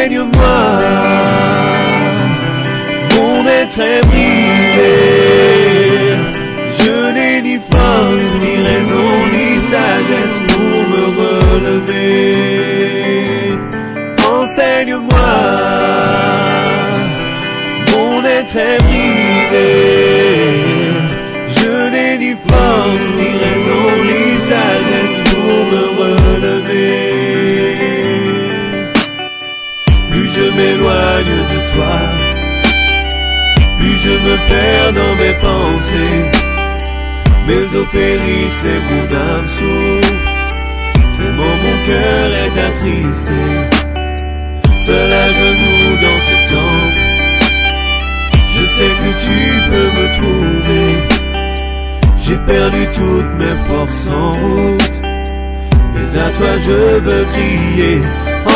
Enseigne-moi, mon être est brisé. Je n'ai ni force, ni raison, ni sagesse pour me relever. Enseigne-moi, mon être est brisé. Je n'ai ni force, ni raison, ni sagesse pour me relever. Plus je m'éloigne de toi, plus je me perds dans mes pensées. Mes os périssent et mon âme souffre, tellement mon cœur est attristé. Seul à genoux dans ce temps, je sais que tu peux me trouver. J'ai perdu toutes mes forces en route, mais à toi je veux crier.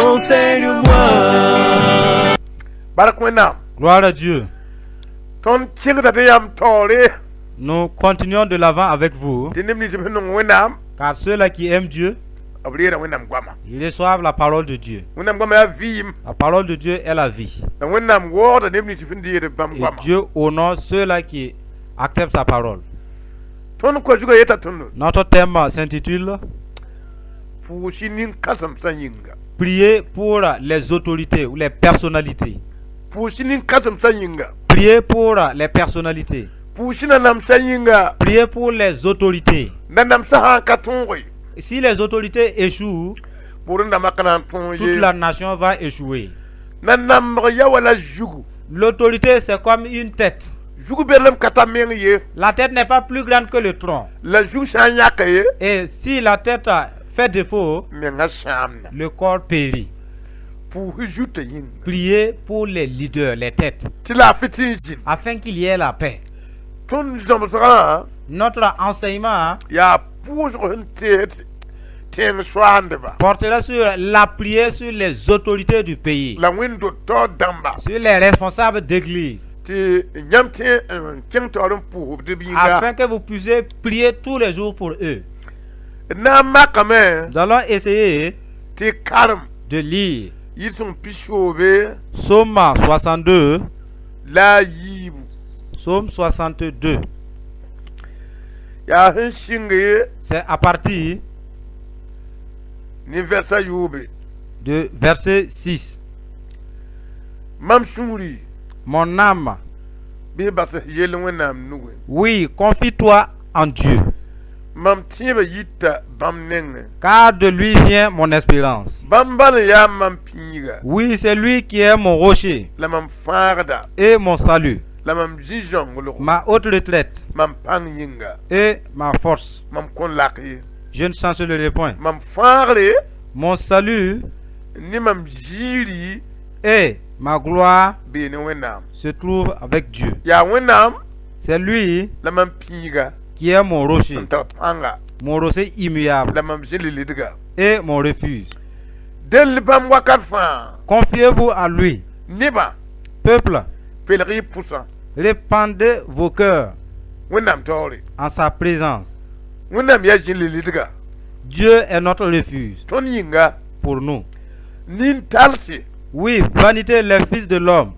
Enseigne-moi. Gloire à Dieu. Nous continuons de l'avant avec vous, car ceux-là qui aiment Dieu, ils reçoivent la parole de Dieu. La parole de Dieu est la vie. Et Dieu honore ceux-là qui acceptent sa parole. Notre thème s'intitule Priez pour les autorités ou les personnalités. Priez pour les personnalités. Priez pour les autorités. Si les autorités échouent, toute la nation va échouer. L'autorité, c'est comme une tête. La tête n'est pas plus grande que le tronc. Et si la tête fait défaut, le corps périt. Priez pour les leaders, les têtes, afin qu'il y ait la paix. Notre enseignement portera sur la prière sur les autorités du pays, sur les responsables d'église, afin que vous puissiez prier tous les jours pour eux. Nous allons essayer de lire Psaume 62. Psaume 62. C'est à partir de verset 6. Mon âme, oui, confie-toi en Dieu, car de lui vient mon espérance. Oui, c'est lui qui est mon rocher et mon salut, ma haute retraite et ma force. Je ne chancellerai point. Mon salut et ma gloire se trouvent avec Dieu. C'est lui qui est mon rocher, mon rocher immuable et mon refuge. Confiez-vous à lui. Peuple, répandez vos cœurs en sa présence. Dieu est notre refuge pour nous. Oui, vanité les fils de l'homme,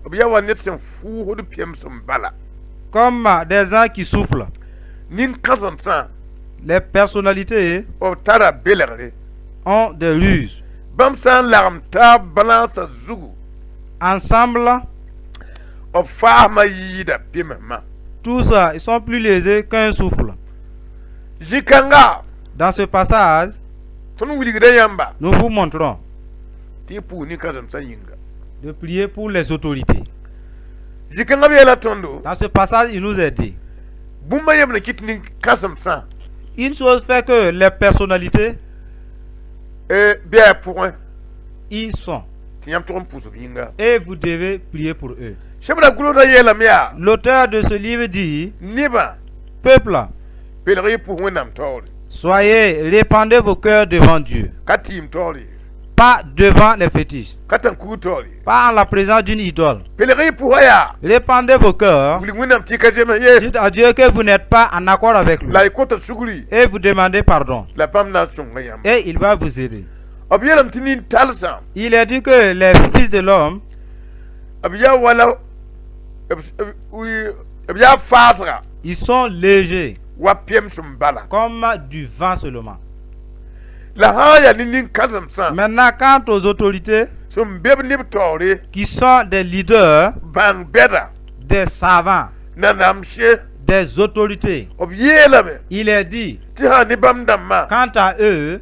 comme des gens qui soufflent. Les personnalités ont des ruses. Ensemble, tous ils sont plus lésés qu'un souffle. Dans ce passage, nous vous montrons de prier pour les autorités. Dans ce passage, il nous est dit, une chose fait que les personnalités y sont, et vous devez prier pour eux. L'auteur de ce livre dit, peuple, soyez, répandez vos cœurs devant Dieu, pas devant les fétiches, pas en la présence d'une idole. Répandez vos cœurs, dites à Dieu que vous n'êtes pas en accord avec lui, et vous demandez pardon, et il va vous aider. Il a dit que les fils de l'homme, ils sont légers, comme du vent seulement. Maintenant, quant aux autorités, qui sont des leaders, des savants, des autorités, il est dit, quant à eux,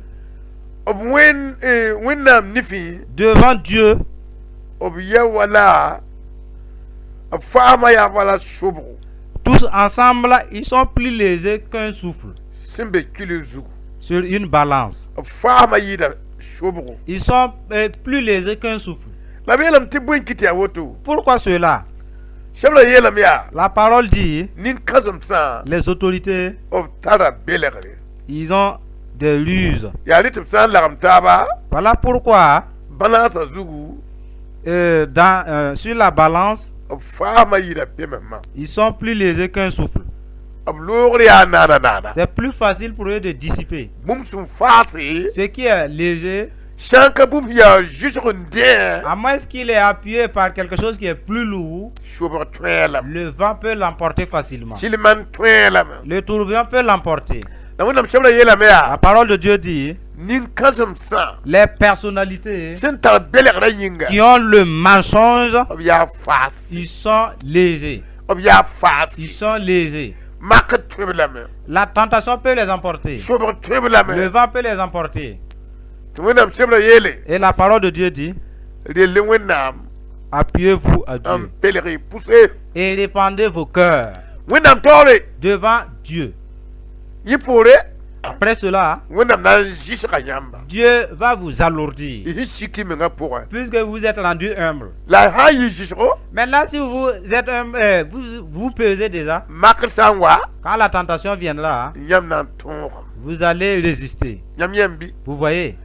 devant Dieu, tous ensemble, ils sont plus légers qu'un souffle sur une balance. Ils sont plus légers qu'un souffle. Pourquoi cela? La parole dit, les autorités, ils ont des ruses. Voilà pourquoi, sur la balance, ils sont plus légers qu'un souffle. C'est plus facile pour eux de dissiper. Ce qui est léger, à moins qu'il est appuyé par quelque chose qui est plus lourd, le vent peut l'emporter facilement. Le tourbillon peut l'emporter. La parole de Dieu dit, les personnalités qui ont le mensonge, ils sont légers. Ils sont légers. La tentation peut les emporter. Le vent peut les emporter. Et la parole de Dieu dit, appuyez-vous à Dieu et répandez vos cœurs devant Dieu. Après cela, Dieu va vous alourdir puisque vous êtes rendu humble. Maintenant, si vous êtes humble, vous pesez déjà. Quand la tentation viendra, vous allez résister. Vous voyez,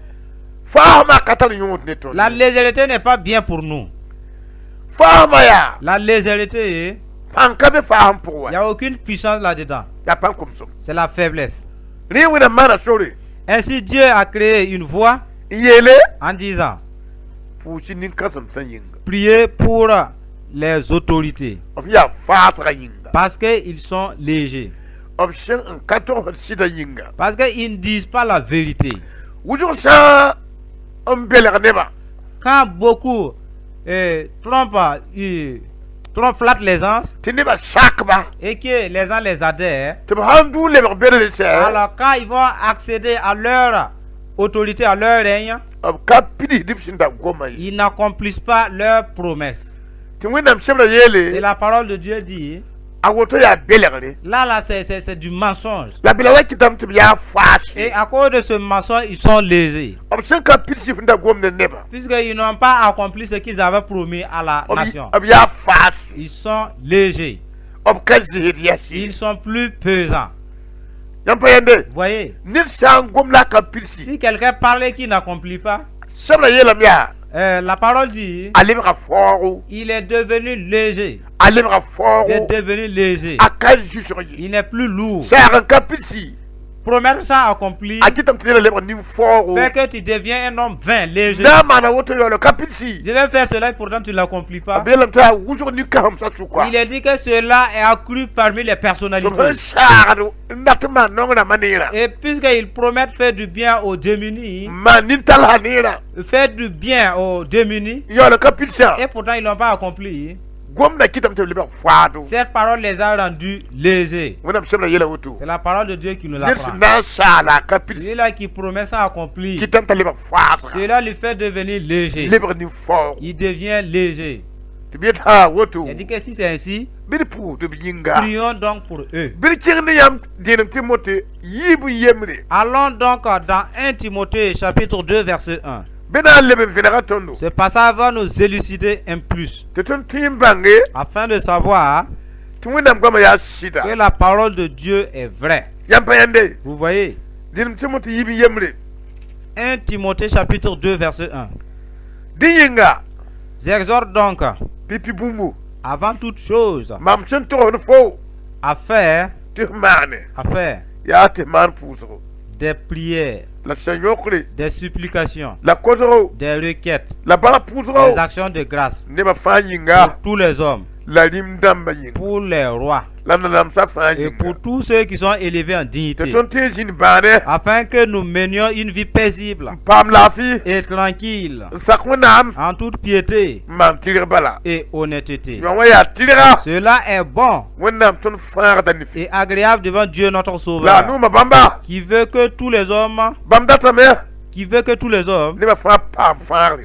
la légèreté n'est pas bien pour nous. La légèreté, il n'y a aucune puissance là-dedans. C'est la faiblesse. Ainsi, Dieu a créé une voie en disant, priez pour les autorités parce qu'ils sont légers, parce qu'ils ne disent pas la vérité. Quand beaucoup flattent les gens et que les gens les adhèrent, alors quand ils vont accéder à leur autorité, à leur règne, ils n'accomplissent pas leurs promesses. Et la parole de Dieu dit, là c'est du mensonge. Et à cause de ce mensonge, ils sont lésés, puisqu'ils n'ont pas accompli ce qu'ils avaient promis à la nation. Ils sont légers. Ils sont plus pesants. Vous voyez, si quelqu'un parlait qui n'accomplit pas, la parole dit, il est devenu léger. Il est devenu léger. Il n'est plus lourd. Promettre ça accompli, fait que tu deviens un homme vain, léger. Je vais faire cela et pourtant tu ne l'accomplis pas. Il est dit que cela est accru parmi les personnalités. Et puisqu'ils promettent faire du bien aux démunis, faire du bien aux démunis, et pourtant ils n'ont pas accompli, cette parole les a rendus légers. C'est la parole de Dieu qui nous l'apprend. Celui-là qui promet ça accompli, cela lui fait devenir léger. Il devient léger. Il dit que si c'est ainsi, prions donc pour eux. Allons donc dans 1 Timothée chapitre 2 verset 1. Ce passage va nous élucider un plus, afin de savoir que la parole de Dieu est vraie. Vous voyez, 1 Timothée chapitre 2 verset 1. J'exhorte donc, avant toute chose, à faire des prières, des supplications, des requêtes, des actions de grâce pour tous les hommes, pour les rois et pour tous ceux qui sont élevés en dignité, afin que nous menions une vie paisible et tranquille, en toute piété et honnêteté. Cela est bon et agréable devant Dieu notre Sauveur, qui veut que tous les hommes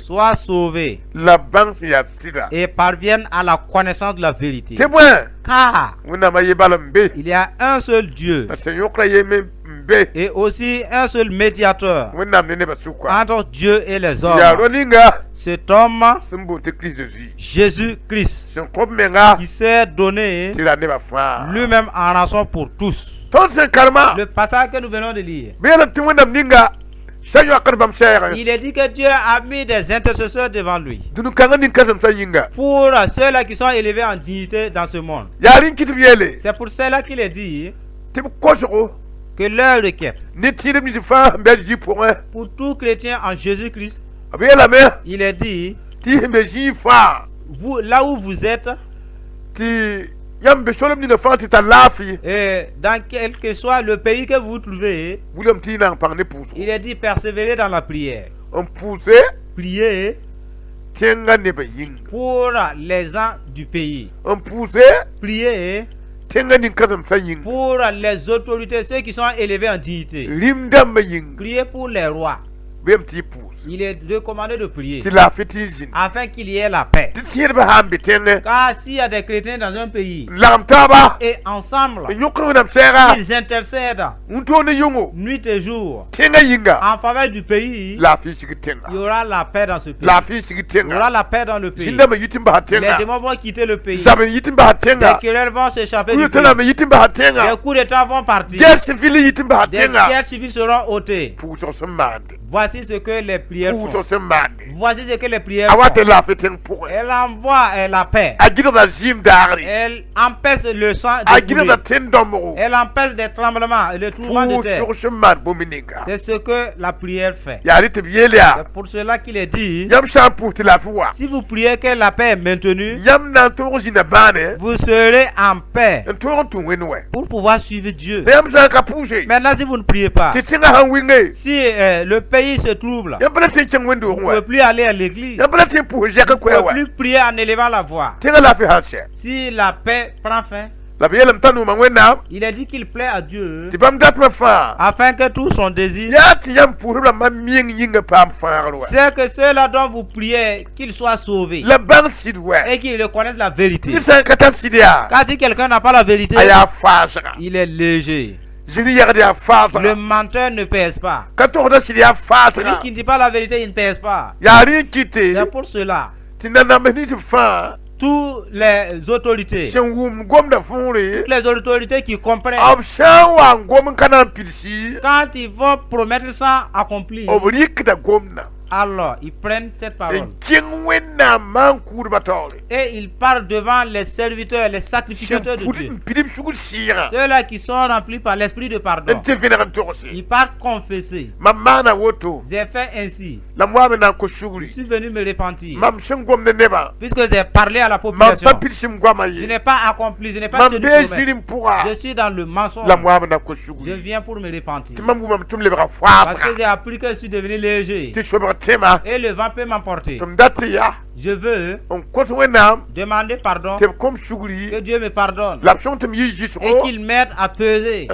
soient sauvés et parviennent à la connaissance de la vérité. Car il y a un seul Dieu et aussi un seul médiateur entre Dieu et les hommes, cet homme, Jésus-Christ, qui s'est donné lui-même en rançon pour tous. Le passage que nous venons de lire, il est dit que Dieu a mis des intercesseurs devant lui pour ceux-là qui sont élevés en dignité dans ce monde. C'est pour cela qu'il est dit que leur requête pour tout chrétien en Jésus-Christ, il est dit, vous, là où vous êtes, et dans quel que soit le pays que vous trouvez, il est dit persévérer dans la prière. Prier pour les gens du pays. Prier pour les autorités, ceux qui sont élevés en dignité. Prier pour les rois. Il est recommandé de prier afin qu'il y ait la paix. Car s'il y a des chrétiens dans un pays et ensemble ils intercèdent nuit et jour en faveur du pays, il y aura la paix dans ce pays. Il y aura la paix dans le pays. Les démons vont quitter le pays. Les querelles vont s'échapper du pays. Les coups d'État vont partir. Des guerres civiles seront ôtées. Voici ce que les prières font. Voici ce que les prières font. Elle envoie la paix. Elle empêche le sang de couler. Elle empêche des tremblements et le tremblement de terre. C'est ce que la prière fait. C'est pour cela qu'il est dit, si vous priez que la paix est maintenue, vous serez en paix pour pouvoir suivre Dieu. Maintenant, si vous ne priez pas, si le pays se trouble, vous ne pouvez plus aller à l'église, vous ne pouvez plus prier en élevant la voix. Si la paix prend fin, il est dit qu'il plaît à Dieu afin que tout son désir, c'est que ceux-là dont vous priez qu'ils soient sauvés et qu'ils reconnaissent la vérité. Car si quelqu'un n'a pas la vérité, il est léger. Le menteur ne pèse pas. Celui qui ne dit pas la vérité, il ne pèse pas. C'est pour cela, toutes les autorités, qui comprennent, quand ils vont promettre ça accompli, alors ils prennent cette parole et ils parlent devant les serviteurs, les sacrificateurs de Dieu, ceux-là qui sont remplis par l'esprit de pardon. Ils partent confesser. J'ai fait ainsi. Je suis venu me repentir puisque j'ai parlé à la population. Je n'ai pas accompli, je n'ai pas tenu promesse. Je suis dans le mensonge. Je viens pour me repentir parce que j'ai appris que je suis devenu léger et le vent peut m'emporter. Je veux demander pardon, que Dieu me pardonne et qu'il m'aide à peser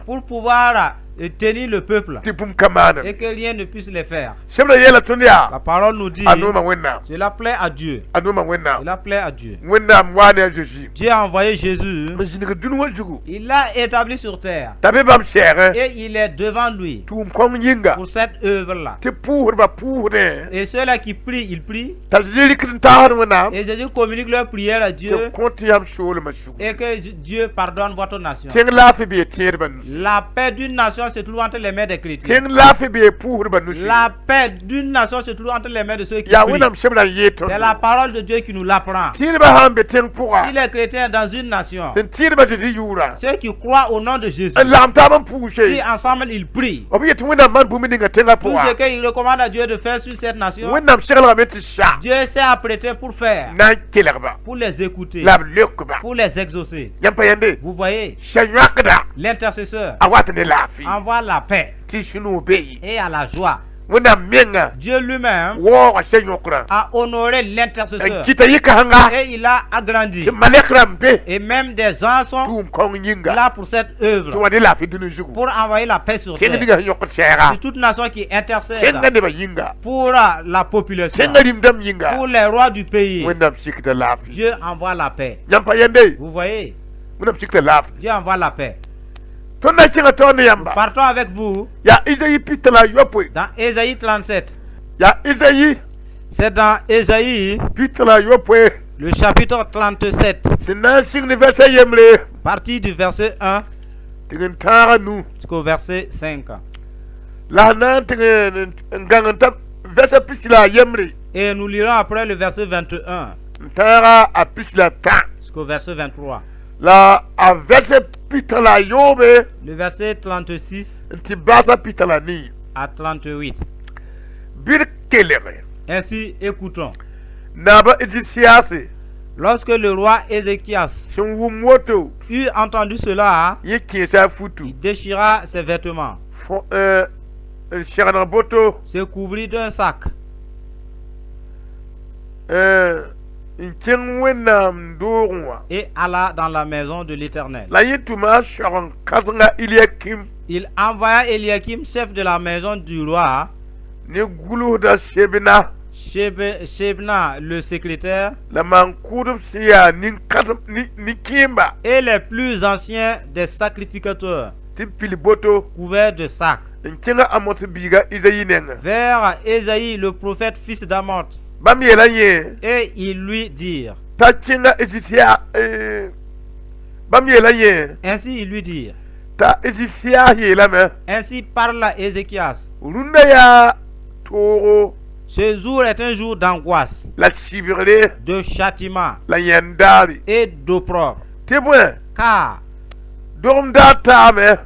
pour pouvoir tenir le peuple et que rien ne puisse les faire. La parole nous dit, cela plaît à Dieu. Cela plaît à Dieu. Dieu a envoyé Jésus. Il l'a établi sur terre et il est devant lui pour cette œuvre-là. Et ceux-là qui prient, ils prient et Jésus communique leur prière à Dieu et que Dieu pardonne votre nation. La paix d'une nation se trouve entre les mains des chrétiens. La paix d'une nation se trouve entre les mains de ceux qui prient. C'est la parole de Dieu qui nous l'apprend. Si les chrétiens dans une nation, ceux qui croient au nom de Jésus, si ensemble ils prient, tout ce qu'ils recommandent à Dieu de faire sur cette nation, Dieu s'est apprêté pour faire, pour les écouter, pour les exaucer. Vous voyez, l'intercesseur envoie la paix et à la joie. Dieu lui-même a honoré l'intercesseur et il a agrandi. Et même des anges sont là pour cette œuvre, pour envoyer la paix sur terre. C'est toute nation qui intercède pour la population, pour les rois du pays. Dieu envoie la paix. Vous voyez, Dieu envoie la paix. Partons avec vous dans Ésaïe 37. C'est dans Ésaïe, le chapitre 37, partie du verset 1 jusqu'au verset 5. Et nous lirons après le verset 21 jusqu'au verset 23. Le verset 36 à 38. Ainsi, écoutons. Lorsque le roi Ézéchias eut entendu cela, il déchira ses vêtements, se couvrit d'un sac, et alla dans la maison de l'Éternel. Il envoya Eliakim, chef de la maison du roi, Shebna, le secrétaire, et les plus anciens des sacrificateurs, couverts de sacs, vers Ésaïe, le prophète, fils d'Amoth. Et ils lui dirent, ainsi ils lui dirent, ainsi parle Ézéchias, ce jour est un jour d'angoisse, de châtiment et d'opprobre, car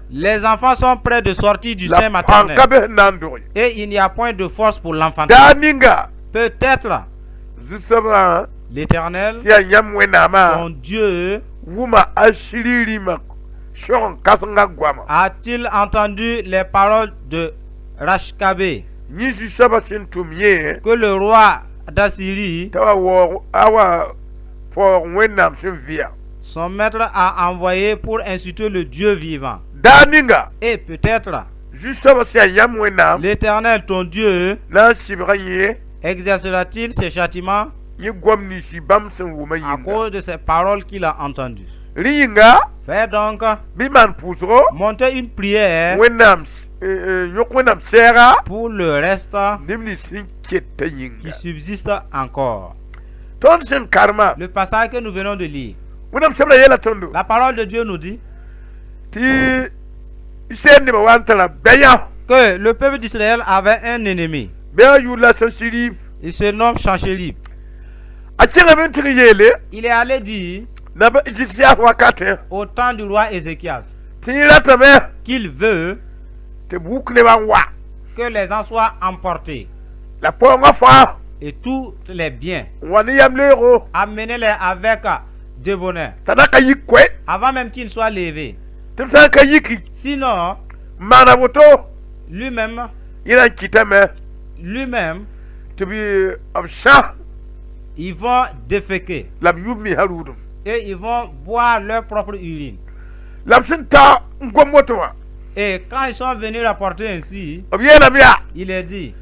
les enfants sont près de sortir du sein maternel, et il n'y a point de force pour l'enfanter. Peut-être l'Éternel, son Dieu, a-t-il entendu les paroles de Rachkabé, que le roi d'Assyrie, son maître, a envoyé pour insulter le Dieu vivant? Et peut-être l'Éternel, ton Dieu, exercera-t-il ses châtiments à cause de ces paroles qu'il a entendues? Fais donc monter une prière pour le reste qui subsiste encore. Le passage que nous venons de lire, la parole de Dieu nous dit que le peuple d'Israël avait un ennemi. Il se nomme Sanchérib. Il est allé dire au temps du roi Ézéchias qu'il veut que les gens soient emportés et tous les biens, amenez-les avec débonnaire avant même qu'ils ne soient levés. Sinon, lui-même, ils vont déféquer et ils vont boire leur propre urine. Et quand ils sont venus rapporter ainsi, il est dit,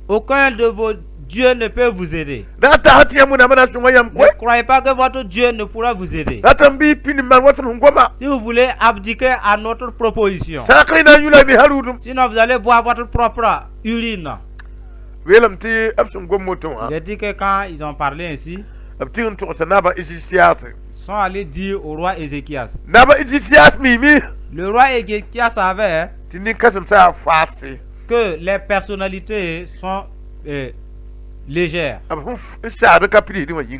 aucun de vos dieux ne peut vous aider. Ne croyez pas que votre Dieu ne pourra vous aider. Si vous voulez abdiquer à notre proposition, sinon vous allez boire votre propre urine. Il a dit que quand ils ont parlé ainsi, sont allés dire au roi Ézéchias. Le roi Ézéchias savait que les personnalités sont légères.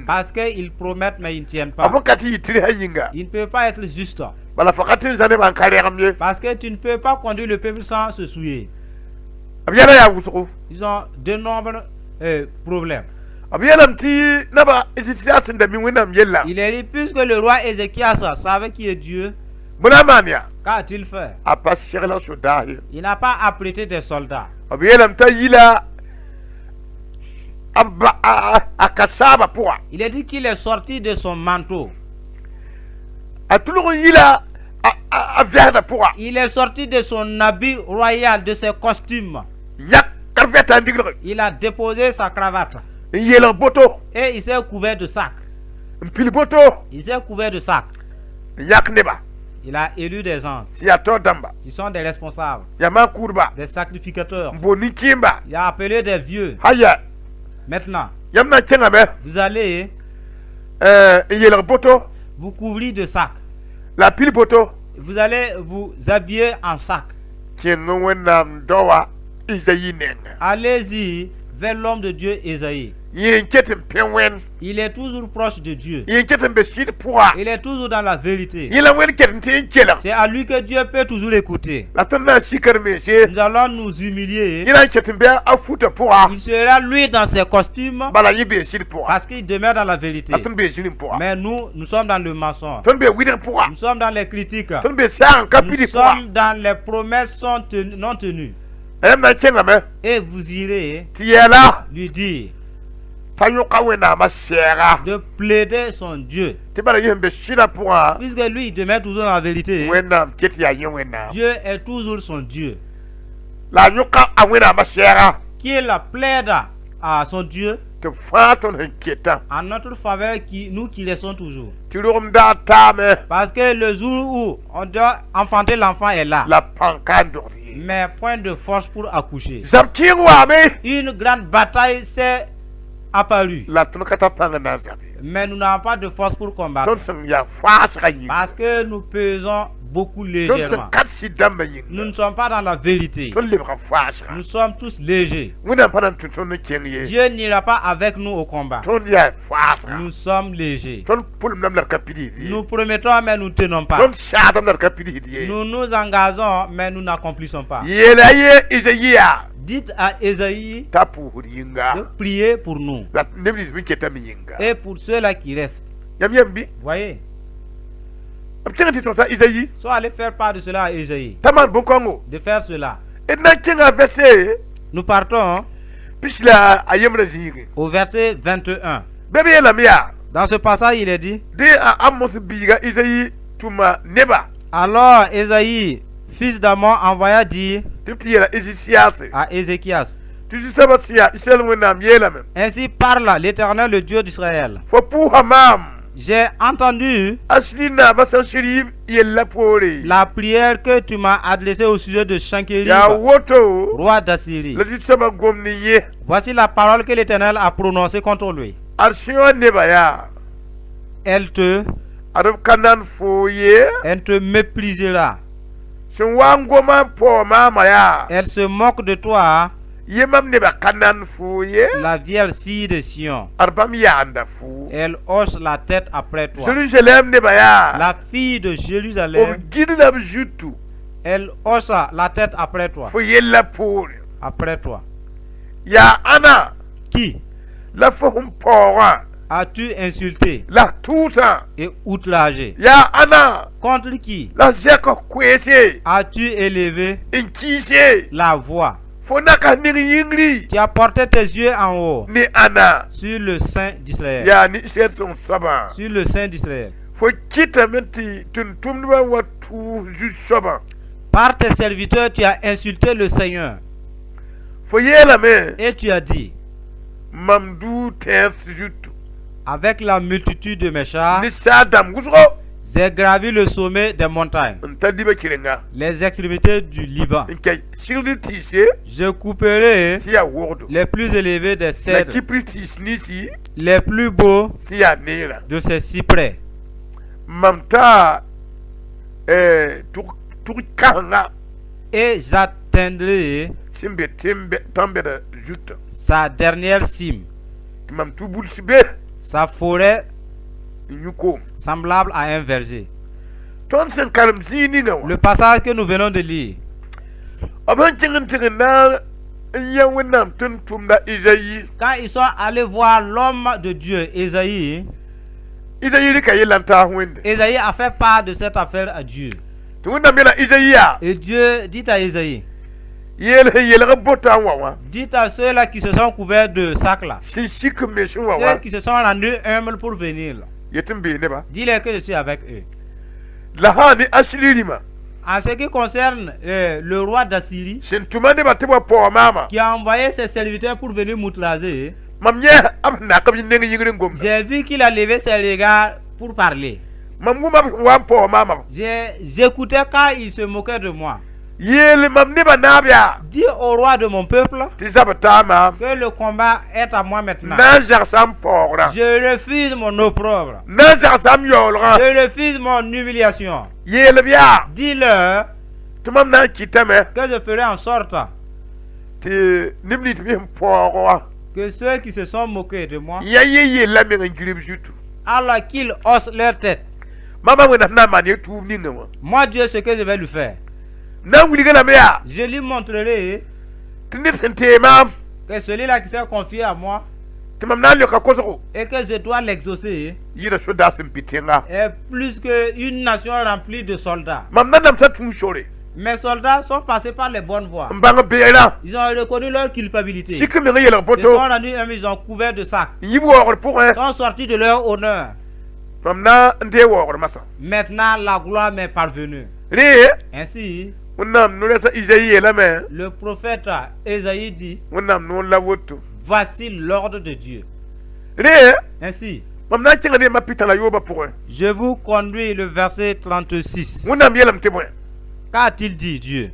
Parce qu'ils promettent mais ils ne tiennent pas. Ils ne peuvent pas être justes. Parce que tu ne peux pas conduire le peuple sans se souiller. Ils ont de nombreux problèmes. Il est dit, puisque le roi Ézéchias savait qui est Dieu, qu'a-t-il fait? Il n'a pas apprêté des soldats. Il est dit qu'il est sorti de son manteau. Il est sorti de son habit royal, de ses costumes. Il a déposé sa cravate. Et il s'est couvert de sac. Il s'est couvert de sac. Il a élu des anges. Ils sont des responsables. Des sacrificateurs. Il a appelé des vieux. Maintenant, vous allez vous couvrir de sac. Vous allez vous habiller en sac. Allez-y vers l'homme de Dieu Ésaïe. Il est toujours proche de Dieu. Il est toujours dans la vérité. C'est à lui que Dieu peut toujours écouter. Nous allons nous humilier. Il sera lui dans ses costumes parce qu'il demeure dans la vérité. Mais nous sommes dans le mensonge. Nous sommes dans les critiques. Nous sommes dans les promesses non tenues. Et vous irez lui dire de plaider son Dieu. Puisque lui, il demeure toujours dans la vérité. Dieu est toujours son Dieu. Qu'il plaide à son Dieu en notre faveur, nous qui laissons toujours. Parce que le jour où on doit enfanter l'enfant est là. Mais point de force pour accoucher. Une grande bataille s'est apparue. Mais nous n'avons pas de force pour combattre. Parce que nous pesons beaucoup légèrement. Nous ne sommes pas dans la vérité. Nous sommes tous légers. Dieu n'ira pas avec nous au combat. Nous sommes légers. Nous promettons mais nous ne tenons pas. Nous nous engageons mais nous n'accomplissons pas. Dites à Ésaïe de prier pour nous et pour ceux-là qui restent. Voyez, soit aller faire part de cela à Ésaïe, de faire cela. Nous partons au verset 21. Dans ce passage, il est dit: alors Ésaïe, fils d'Amon, envoya dire à Ézéchias: ainsi parle l'Éternel, le Dieu d'Israël. J'ai entendu la prière que tu m'as adressée au sujet de Sanchérib, roi d'Assyrie. Voici la parole que l'Éternel a prononcée contre lui. Elle te méprisera. Elle se moque de toi, la vierge fille de Sion. Elle hausse la tête après toi. La fille de Jérusalem, elle hausse la tête après toi. Après toi. Qui as-tu insulté et outragé? Contre qui as-tu élevé la voix? Tu as porté tes yeux en haut sur le sein d'Israël. Sur le sein d'Israël. Par tes serviteurs, tu as insulté le Seigneur. Et tu as dit: avec la multitude de mes chars, j'ai gravi le sommet des montagnes, les extrémités du Liban. Je couperai les plus élevés des cèdres, les plus beaux de ces cyprès. Mamta et j'atteindrai sa dernière cime. Sa forêt semblable à un verger. Le passage que nous venons de lire. Quand ils sont allés voir l'homme de Dieu, Ésaïe a fait part de cette affaire à Dieu. Et Dieu dit à Ésaïe, dites à ceux-là qui se sont couverts de sacs là, ceux qui se sont rendus humbles pour venir là, dis-leur que je suis avec eux. En ce qui concerne le roi d'Assyrie, qui a envoyé ses serviteurs pour venir m'outrager, j'ai vu qu'il a levé ses regards pour parler. J'écoutais quand il se moquait de moi. Dis au roi de mon peuple que le combat est à moi maintenant. Je refuse mon opprobre. Je refuse mon humiliation. Dis-leur que je ferai en sorte que ceux qui se sont moqués de moi, alors qu'ils haussent leur tête. Moi, Dieu, ce que je vais lui faire, je lui montrerai que celui-là qui s'est confié à moi et que je dois l'exaucer est plus qu'une nation remplie de soldats. Mes soldats sont passés par les bonnes voies. Ils ont reconnu leur culpabilité. Ils sont rendus, ils ont couvert de sacs. Ils sont sortis de leur honneur. Maintenant, la gloire m'est parvenue. Ainsi, le prophète Ésaïe dit, voici l'ordre de Dieu. Ainsi, je vous conduis le verset 36. Qu'a-t-il dit Dieu?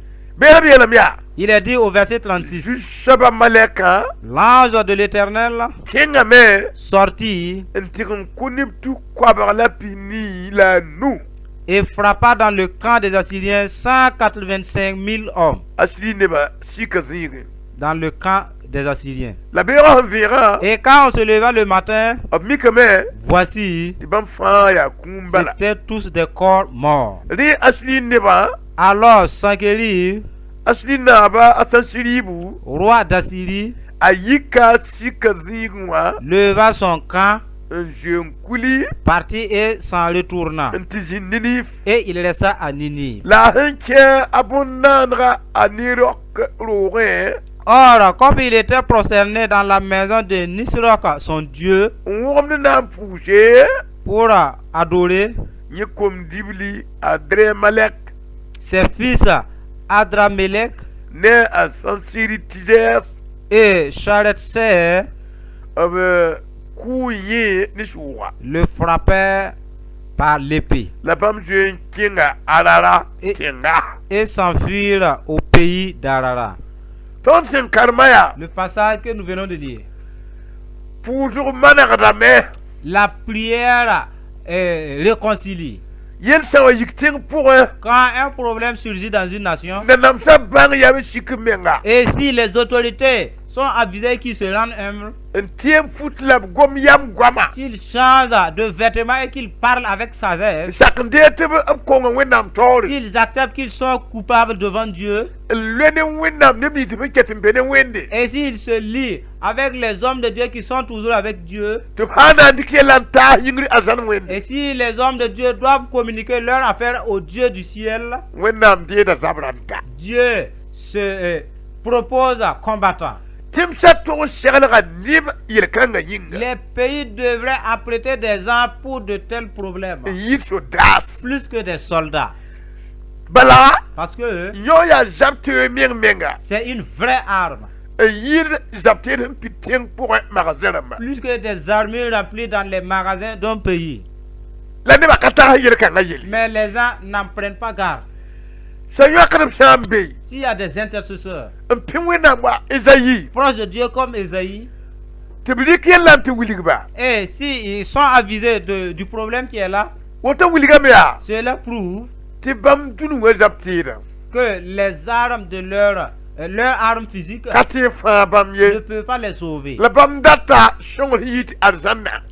Il est dit au verset 36, l'ange de l'Éternel sortit et frappa dans le camp des Assyriens 185 000 hommes. Dans le camp des Assyriens. Et quand on se leva le matin, voici, c'étaient tous des corps morts. Alors Sanchérib, roi d'Assyrie, leva son camp, partit et s'en retourna. Et il resta à Ninive. Or, comme il était prosterné dans la maison de Nisroch, son dieu, pour adorer ses fils Adramelech et Sharezer le frappèrent par l'épée et s'enfuirent au pays d'Arara. Le passage que nous venons de lire. La prière réconcilie. Quand un problème surgit dans une nation, et si les autorités sont avisés qu'ils se rendent humbles, s'ils changent de vêtements et qu'ils parlent avec sagesse, s'ils acceptent qu'ils sont coupables devant Dieu, et s'ils se lient avec les hommes de Dieu qui sont toujours avec Dieu, et si les hommes de Dieu doivent communiquer leur affaire au Dieu du ciel, Dieu se propose combattant. Les pays devraient apprêter des armes pour de tels problèmes, plus que des soldats. Parce que c'est une vraie arme. Plus que des armures remplies dans les magasins d'un pays. Mais les gens n'en prennent pas garde. S'il y a des intercesseurs proches de Dieu comme Ésaïe, et s'ils sont avisés du problème qui est là, Cela prouve que les armes de leur arme physique ne peuvent pas les sauver.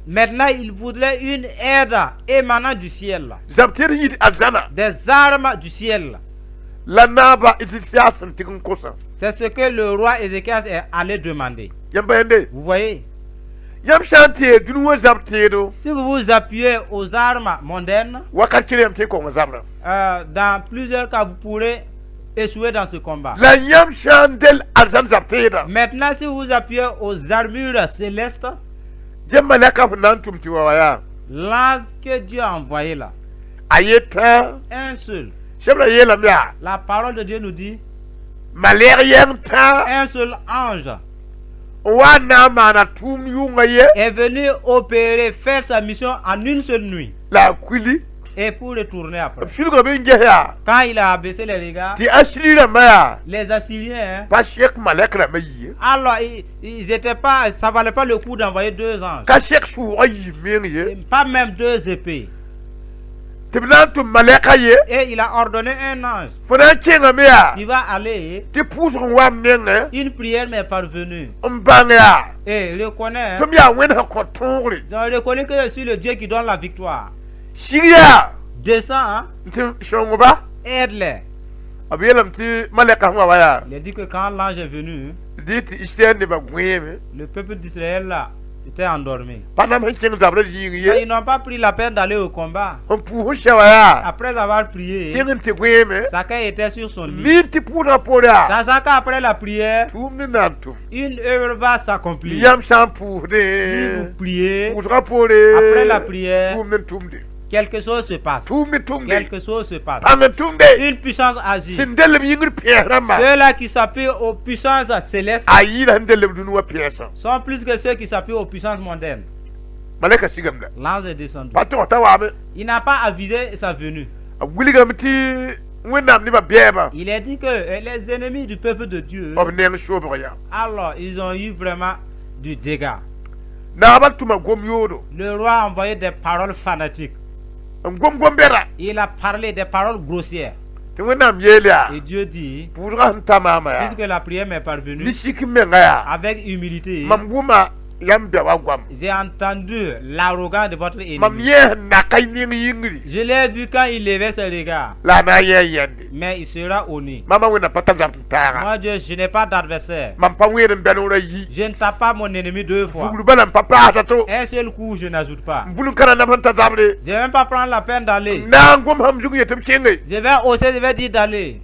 Maintenant, il voudrait une aide émanant du ciel. Des armes du ciel. C'est ce que le roi Ézéchias est allé demander. Vous voyez? Si vous vous appuyez aux armes mondaines, dans plusieurs cas, vous pourrez échouer dans ce combat. Maintenant, si vous vous appuyez aux armures célestes, l'ange que Dieu a envoyé là, un seul. La parole de Dieu nous dit, un seul ange est venu opérer, faire sa mission en une seule nuit. Et pour retourner après. Quand il a abaissé les regards, les Assyriens, alors ils étaient pas, ça valait pas le coup d'envoyer 2 anges. Pas même 2 épées. Et il a ordonné un ange. Il va aller. Une prière m'est parvenue. Et reconnaît. Je reconnais que je suis le Dieu qui donne la victoire. Descends. Aide-les. Il a dit que quand l'ange est venu, le peuple d'Israël là s'était endormi. Ils n'ont pas pris la peine d'aller au combat. Après avoir prié, chacun était sur son lit. Sachant qu'après la prière, une œuvre va s'accomplir. Si vous priez, après la prière, quelque chose se passe. Quelque chose se passe. Une puissance agit. Ceux-là qui s'appuient aux puissances célestes sont plus que ceux qui s'appuient aux puissances mondaines. L'ange est descendu. Il n'a pas avisé sa venue. Il a dit que les ennemis du peuple de Dieu, alors ils ont eu vraiment du dégât. Le roi a envoyé des paroles fanatiques. Il a parlé des paroles grossières. Et Dieu dit, puisque la prière m'est parvenue, avec humilité, j'ai entendu l'arrogance de votre ennemi. Je l'ai vu quand il levait ses regards. Mais il sera honni. Moi Dieu, je n'ai pas d'adversaire. Je ne tape pas mon ennemi 2 fois. Un seul coup, je n'ajoute pas. Je ne vais même pas prendre la peine d'aller. Je vais oser, je vais dire d'aller.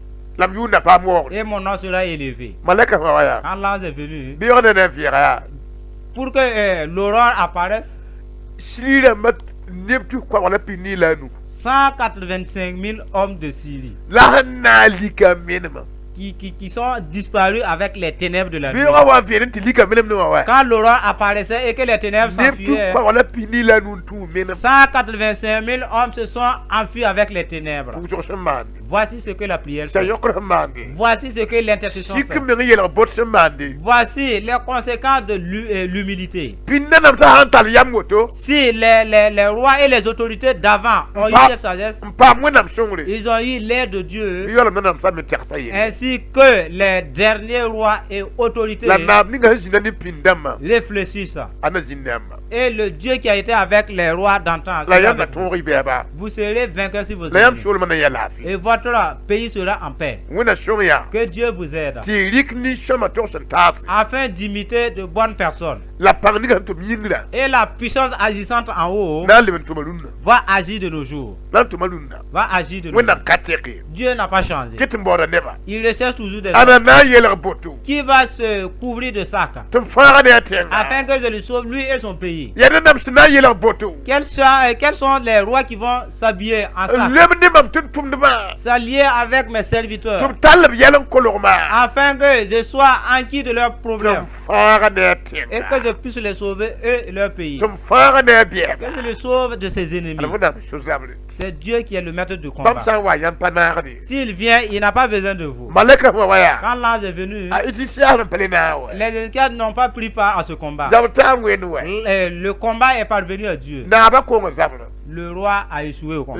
Et mon nom sera élevé. Quand l'ange est venu, pour que l'aurore apparaisse, 185 000 hommes de Syrie qui sont disparus avec les ténèbres de la nuit. Quand l'aurore apparaissait et que les ténèbres s'enfuyaient, 185 000 hommes se sont enfuis avec les ténèbres. Voici ce que la prière fait. Voici ce que l'intercession fait. Voici les conséquences de l'humilité. Si les rois et les autorités d'avant ont eu cette sagesse, ils ont eu l'aide de Dieu, ainsi que les derniers rois et autorités réfléchissent. Et le Dieu qui a été avec les rois d'antan, vous serez vainqueurs si vous êtes. Et votre pays sera en paix. Que Dieu vous aide afin d'imiter de bonnes personnes. Et la puissance agissante en haut va agir de nos jours. Va agir de nos jours. Dieu n'a pas changé. Il recherche toujours des hommes qui va se couvrir de sacs afin que je le sauve lui et son pays. Quels sont les rois qui vont s'habiller en sac, s'allier avec mes serviteurs afin que je sois enquis de leurs problèmes et que je puisse les sauver eux et leur pays, que je les sauve de ses ennemis. C'est Dieu qui est le maître du combat. S'il vient, il n'a pas besoin de vous. Quand l'ange est venu, les esclaves n'ont pas pris part à ce combat. Le combat est parvenu à Dieu. le roi a échoué au combat.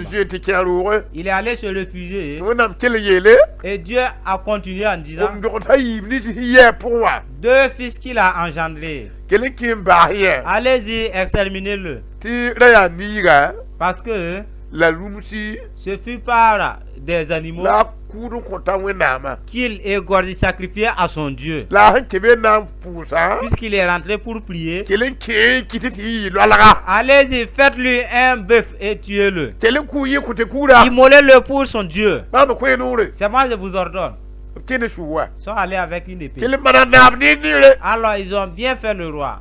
Il est allé se réfugier. Et Dieu a continué en disant, 2 fils qu'il a engendrés, allez-y, exterminez-le. Parce que ce fut par des animaux qu'il égorgeait, sacrifié à son Dieu. Puisqu'il est rentré pour prier, allez-y, faites-lui un bœuf et tuez-le. Immolez-le pour son Dieu. C'est moi, je vous ordonne. Ils sont allés avec une épée. Alors ils ont bien fait le roi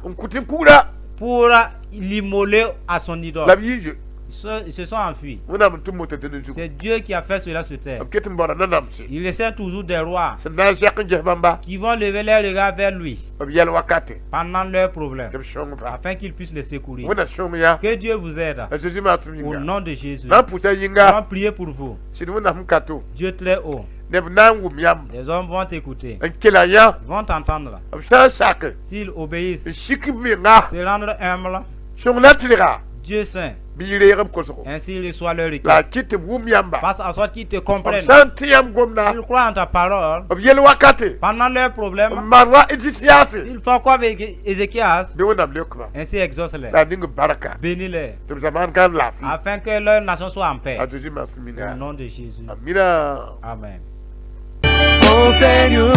pour l'immoler à son idole. Ils se sont enfuis. C'est Dieu qui a fait cela sur terre. Il essaie toujours des rois qui vont lever leurs regards vers lui pendant leurs problèmes, afin qu'ils puissent les secourir. Que Dieu vous aide. Au nom de Jésus. Allons prier pour vous. Dieu très haut. Les hommes vont t'écouter, vont t'entendre. S'ils obéissent, se rendre humble, Dieu saint, ainsi il soit leur éclat. Face à sorte qu'ils te comprennent. Ils croient en ta parole. Pendant leurs problèmes, ils font quoi avec Ézéchias? Ainsi exauce-les. Bénis-les. Afin que leur nation soit en paix. Au nom de Jésus. Amen. Seigneur,